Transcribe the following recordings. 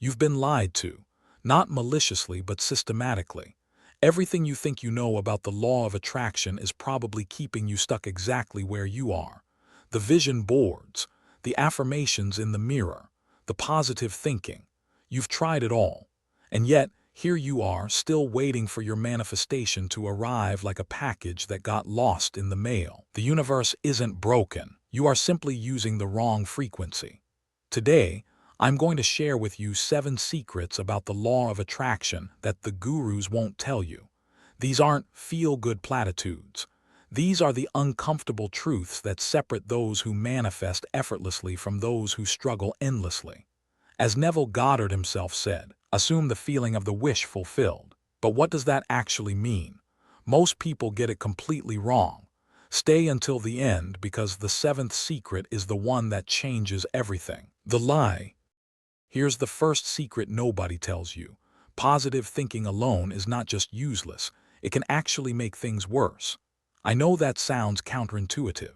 You've been lied to, not maliciously but systematically. Everything you think you know about the law of attraction is probably keeping you stuck exactly where you are. The vision boards, the affirmations in the mirror, the positive thinking. You've tried it all. And yet, here you are, still waiting for your manifestation to arrive like a package that got lost in the mail. The universe isn't broken. You are simply using the wrong frequency. Today, I'm going to share with you 7 secrets about the law of attraction that the gurus won't tell you. These aren't feel-good platitudes. These are the uncomfortable truths that separate those who manifest effortlessly from those who struggle endlessly. As Neville Goddard himself said, assume the feeling of the wish fulfilled. But what does that actually mean? Most people get it completely wrong. Stay until the end because the 7th secret is the one that changes everything. The lie. Here's the first secret nobody tells you. Positive thinking alone is not just useless, it can actually make things worse. I know that sounds counterintuitive.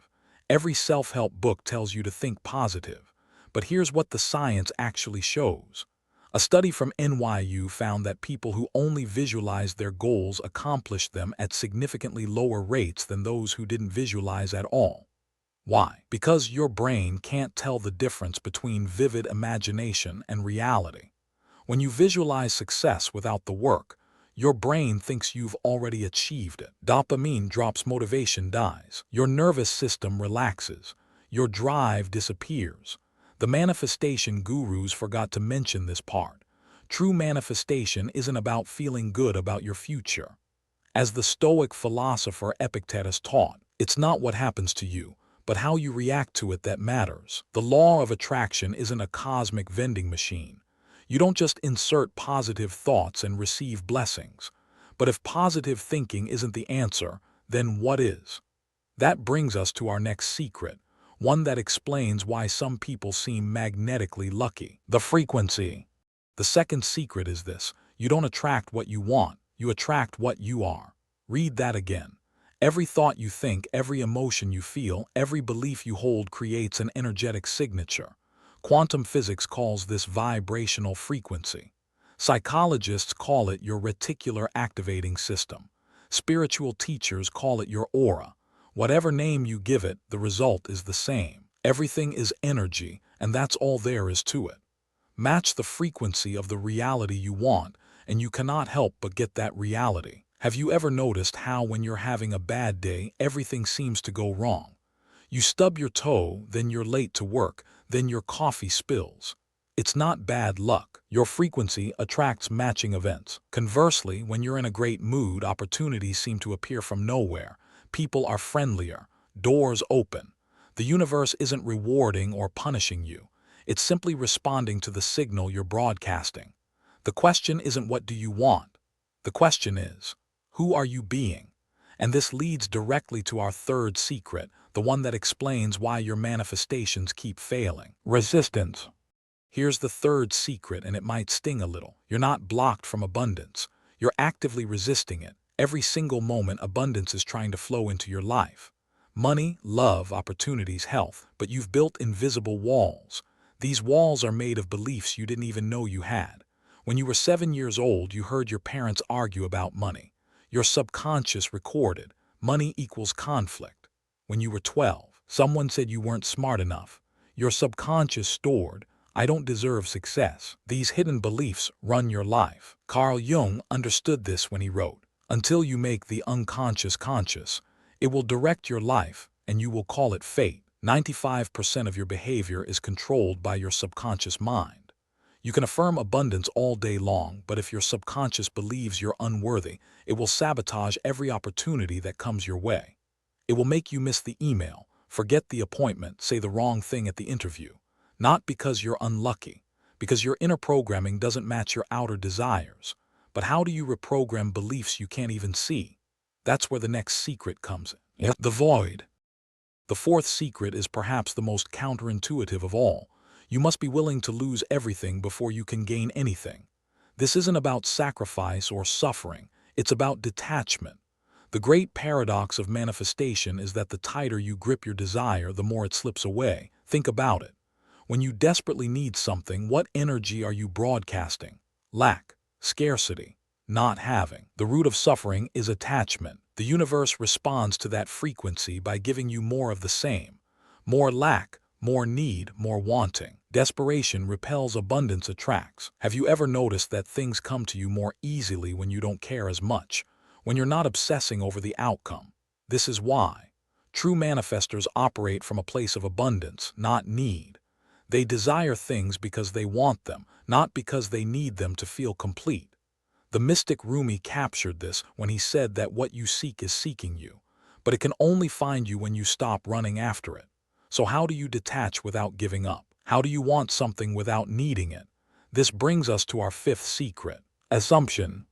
Every self-help book tells you to think positive. But here's what the science actually shows. A study from NYU found that people who only visualized their goals accomplished them at significantly lower rates than those who didn't visualize at all. Why? Because your brain can't tell the difference between vivid imagination and reality. When you visualize success without the work, your brain thinks you've already achieved it. Dopamine drops, motivation dies. Your nervous system relaxes. Your drive disappears. The manifestation gurus forgot to mention this part. True manifestation isn't about feeling good about your future. As the Stoic philosopher Epictetus taught, it's not what happens to you, but how you react to it that matters. The law of attraction isn't a cosmic vending machine. You don't just insert positive thoughts and receive blessings. But if positive thinking isn't the answer, then what is? That brings us to our next secret, one that explains why some people seem magnetically lucky. The frequency. The second secret is this: you don't attract what you want, you attract what you are. Read that again. Every thought you think, every emotion you feel, every belief you hold creates an energetic signature. Quantum physics calls this vibrational frequency. Psychologists call it your reticular activating system. Spiritual teachers call it your aura. Whatever name you give it, the result is the same. Everything is energy, and that's all there is to it. Match the frequency of the reality you want, and you cannot help but get that reality. Have you ever noticed how when you're having a bad day, everything seems to go wrong? You stub your toe, then you're late to work, then your coffee spills. It's not bad luck. Your frequency attracts matching events. Conversely, when you're in a great mood, opportunities seem to appear from nowhere. People are friendlier. Doors open. The universe isn't rewarding or punishing you. It's simply responding to the signal you're broadcasting. The question isn't what do you want? The question is, who are you being? And this leads directly to our third secret, the one that explains why your manifestations keep failing. Resistance. Here's the third secret, and it might sting a little. You're not blocked from abundance. You're actively resisting it. Every single moment, abundance is trying to flow into your life. Money, love, opportunities, health, but you've built invisible walls. These walls are made of beliefs you didn't even know you had. When you were 7 years old, you heard your parents argue about money. Your subconscious recorded, money equals conflict. When you were 12, someone said you weren't smart enough. Your subconscious stored, I don't deserve success. These hidden beliefs run your life. Carl Jung understood this when he wrote, until you make the unconscious conscious, it will direct your life, and you will call it fate. 95% of your behavior is controlled by your subconscious mind. You can affirm abundance all day long, but if your subconscious believes you're unworthy, it will sabotage every opportunity that comes your way. It will make you miss the email, forget the appointment, say the wrong thing at the interview. Not because you're unlucky, because your inner programming doesn't match your outer desires. But how do you reprogram beliefs you can't even see? That's where the next secret comes in. The void. The fourth secret is perhaps the most counterintuitive of all. You must be willing to lose everything before you can gain anything. This isn't about sacrifice or suffering. It's about detachment. The great paradox of manifestation is that the tighter you grip your desire, the more it slips away. Think about it. When you desperately need something, what energy are you broadcasting? Lack, scarcity, not having. The root of suffering is attachment. The universe responds to that frequency by giving you more of the same. More lack, more need, more wanting. Desperation repels, abundance attracts. Have you ever noticed that things come to you more easily when you don't care as much, when you're not obsessing over the outcome? This is why true manifestors operate from a place of abundance, not need. They desire things because they want them, not because they need them to feel complete. The mystic Rumi captured this when he said that what you seek is seeking you, but it can only find you when you stop running after it. So how do you detach without giving up? How do you want something without needing it? This brings us to our fifth secret: assumption.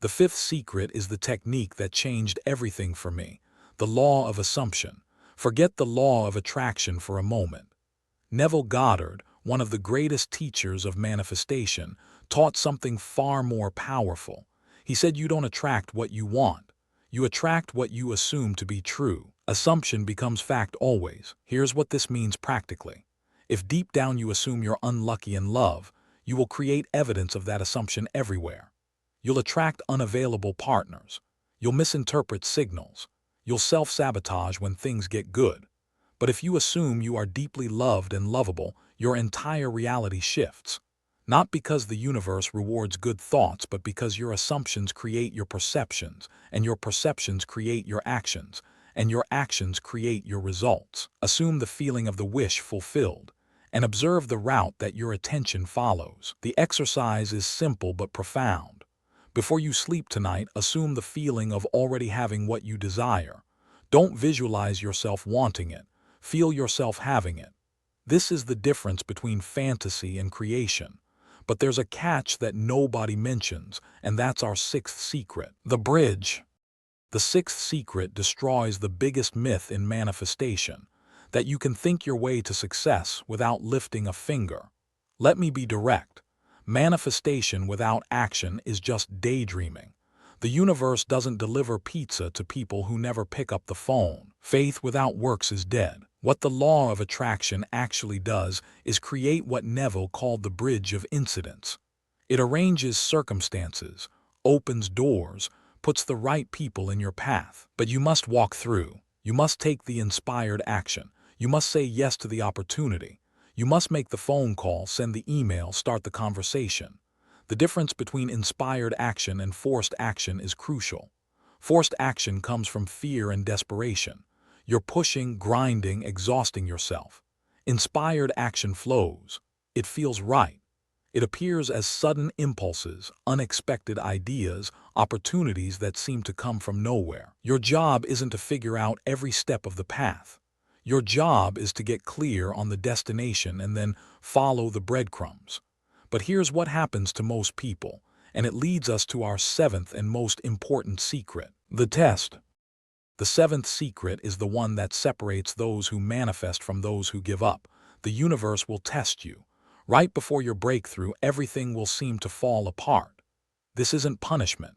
The fifth secret is the technique that changed everything for me: the law of assumption. Forget the law of attraction for a moment. Neville Goddard, one of the greatest teachers of manifestation, taught something far more powerful. He said you don't attract what you want. You attract what you assume to be true. Assumption becomes fact always. Here's what this means practically. If deep down you assume you're unlucky in love, you will create evidence of that assumption everywhere. You'll attract unavailable partners. You'll misinterpret signals. You'll self-sabotage when things get good. But if you assume you are deeply loved and lovable, your entire reality shifts. Not because the universe rewards good thoughts, but because your assumptions create your perceptions, and your perceptions create your actions, and your actions create your results. Assume the feeling of the wish fulfilled, and observe the route that your attention follows. The exercise is simple but profound. Before you sleep tonight, assume the feeling of already having what you desire. Don't visualize yourself wanting it. Feel yourself having it. This is the difference between fantasy and creation. But there's a catch that nobody mentions, and that's our sixth secret: the bridge. The sixth secret destroys the biggest myth in manifestation: that you can think your way to success without lifting a finger. Let me be direct. Manifestation without action is just daydreaming. The universe doesn't deliver pizza to people who never pick up the phone. Faith without works is dead. What the law of attraction actually does is create what Neville called the bridge of incidents. It arranges circumstances, opens doors, puts the right people in your path. But you must walk through. You must take the inspired action. You must say yes to the opportunity. You must make the phone call, send the email, start the conversation. The difference between inspired action and forced action is crucial. Forced action comes from fear and desperation. You're pushing, grinding, exhausting yourself. Inspired action flows. It feels right. It appears as sudden impulses, unexpected ideas, opportunities that seem to come from nowhere. Your job isn't to figure out every step of the path. Your job is to get clear on the destination and then follow the breadcrumbs. But here's what happens to most people, and it leads us to our seventh and most important secret: the test. The seventh secret is the one that separates those who manifest from those who give up. The universe will test you. Right before your breakthrough, everything will seem to fall apart. This isn't punishment.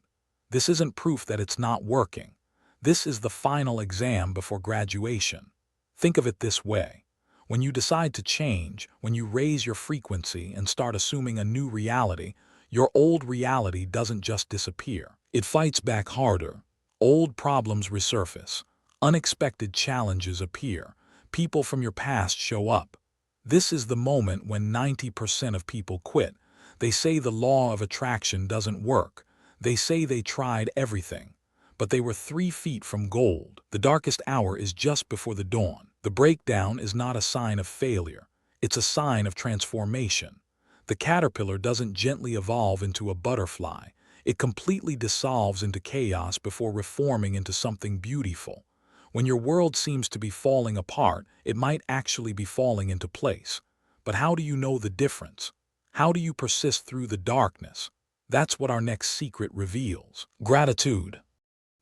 This isn't proof that it's not working. This is the final exam before graduation. Think of it this way. When you decide to change, when you raise your frequency and start assuming a new reality, your old reality doesn't just disappear. It fights back harder. Old problems resurface. Unexpected challenges appear. People from your past show up. This is the moment when 90% of people quit. They say the law of attraction doesn't work. They say they tried everything. But they were 3 feet from gold. The darkest hour is just before the dawn. The breakdown is not a sign of failure. It's a sign of transformation. The caterpillar doesn't gently evolve into a butterfly. It completely dissolves into chaos before reforming into something beautiful. When your world seems to be falling apart, it might actually be falling into place. But how do you know the difference? How do you persist through the darkness? That's what our next secret reveals. Gratitude.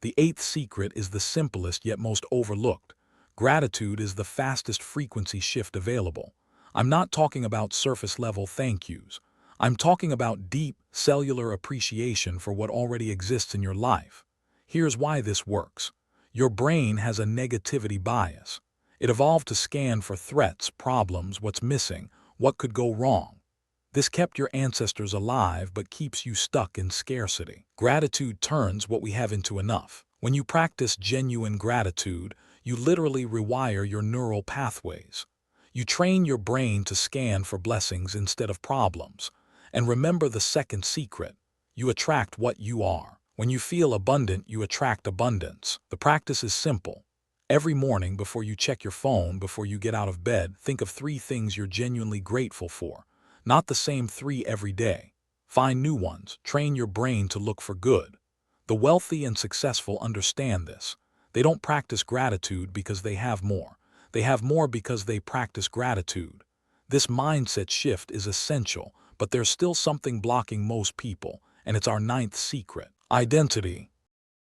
The eighth secret is the simplest yet most overlooked. Gratitude is the fastest frequency shift available. I'm not talking about surface-level thank yous. I'm talking about deep, cellular appreciation for what already exists in your life. Here's why this works. Your brain has a negativity bias. It evolved to scan for threats, problems, what's missing, What could go wrong? This kept your ancestors alive but keeps you stuck in scarcity. Gratitude turns what we have into enough. When you practice genuine gratitude, you literally rewire your neural pathways. You train your brain to scan for blessings instead of problems. And remember the second secret: you attract what you are. When you feel abundant, you attract abundance. The practice is simple. Every morning before you check your phone, before you get out of bed, think of 3 things you're genuinely grateful for. Not the same 3 every day. Find new ones. Train your brain to look for good. The wealthy and successful understand this. They don't practice gratitude because they have more. They have more because they practice gratitude. This mindset shift is essential, but there's still something blocking most people, and it's our 9th secret: identity.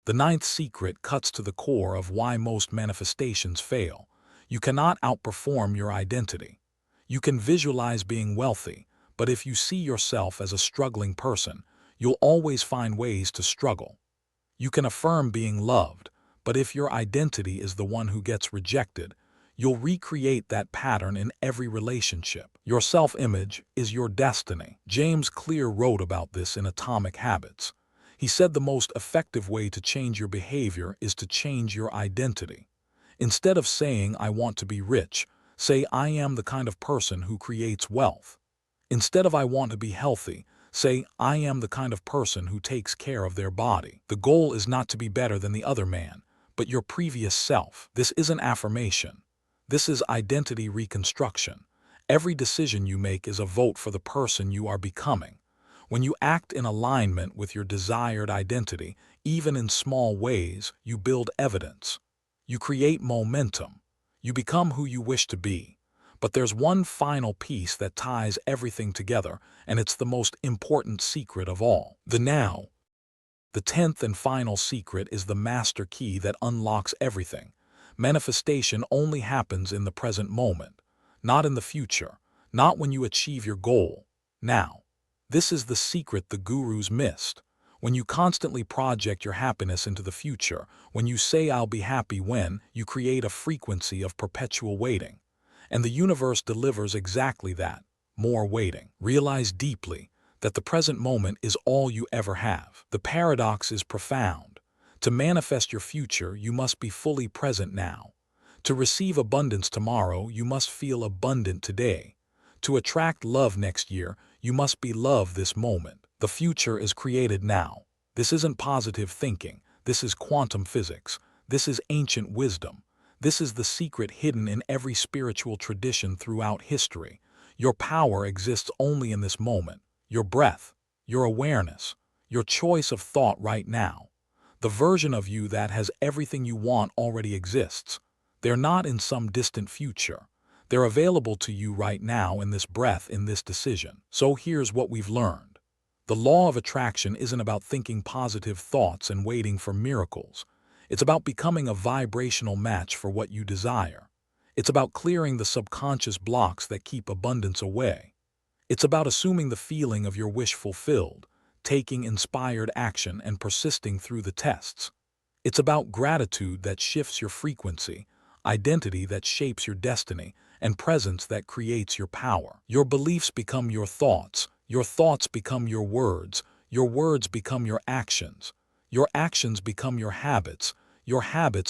The 9th secret cuts to the core of why most manifestations fail. You cannot outperform your identity. You can visualize being wealthy, but if you see yourself as a struggling person, you'll always find ways to struggle. You can affirm being loved, but if your identity is the one who gets rejected, you'll recreate that pattern in every relationship. Your self-image is your destiny. James Clear wrote about this in Atomic Habits. He said the most effective way to change your behavior is to change your identity. Instead of saying, "I want to be rich," say, "I am the kind of person who creates wealth." Instead of "I want to be healthy," say, "I am the kind of person who takes care of their body." The goal is not to be better than the other man, but your previous self. This isn't affirmation. This is identity reconstruction. Every decision you make is a vote for the person you are becoming. When you act in alignment with your desired identity, even in small ways, you build evidence. You create momentum. You become who you wish to be. But there's one final piece that ties everything together, and it's the most important secret of all: the now. The 10th and final secret is the master key that unlocks everything. Manifestation only happens in the present moment, not in the future, not when you achieve your goal. Now. This is the secret the gurus missed. When you constantly project your happiness into the future, when you say "I'll be happy when," you create a frequency of perpetual waiting. And the universe delivers exactly that: more waiting. Realize deeply that the present moment is all you ever have. The paradox is profound. To manifest your future, you must be fully present now. To receive abundance tomorrow, you must feel abundant today. To attract love next year, you must be loved this moment. The future is created now. This isn't positive thinking. This is quantum physics. This is ancient wisdom. This is the secret hidden in every spiritual tradition throughout history. Your power exists only in this moment. Your breath, your awareness, your choice of thought right now. The version of you that has everything you want already exists. They're not in some distant future. They're available to you right now in this breath, in this decision. So here's what we've learned. The law of attraction isn't about thinking positive thoughts and waiting for miracles. It's about becoming a vibrational match for what you desire. It's about clearing the subconscious blocks that keep abundance away. It's about assuming the feeling of your wish fulfilled, taking inspired action and persisting through the tests. It's about gratitude that shifts your frequency, identity that shapes your destiny, and presence that creates your power. Your beliefs become your thoughts become your words become your actions become your habits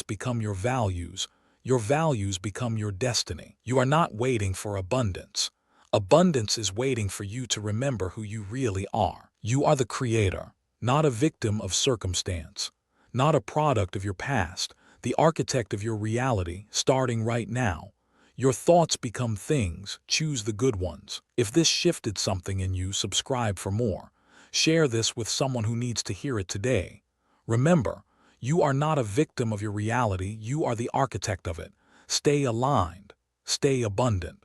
become your values become your destiny. You are not waiting for abundance. Abundance is waiting for you to remember who you really are. You are the creator, not a victim of circumstance, not a product of your past, the architect of your reality, starting right now. Your thoughts become things. Choose the good ones. If this shifted something in you, subscribe for more. Share this with someone who needs to hear it today. Remember, you are not a victim of your reality. You are the architect of it. Stay aligned. Stay abundant.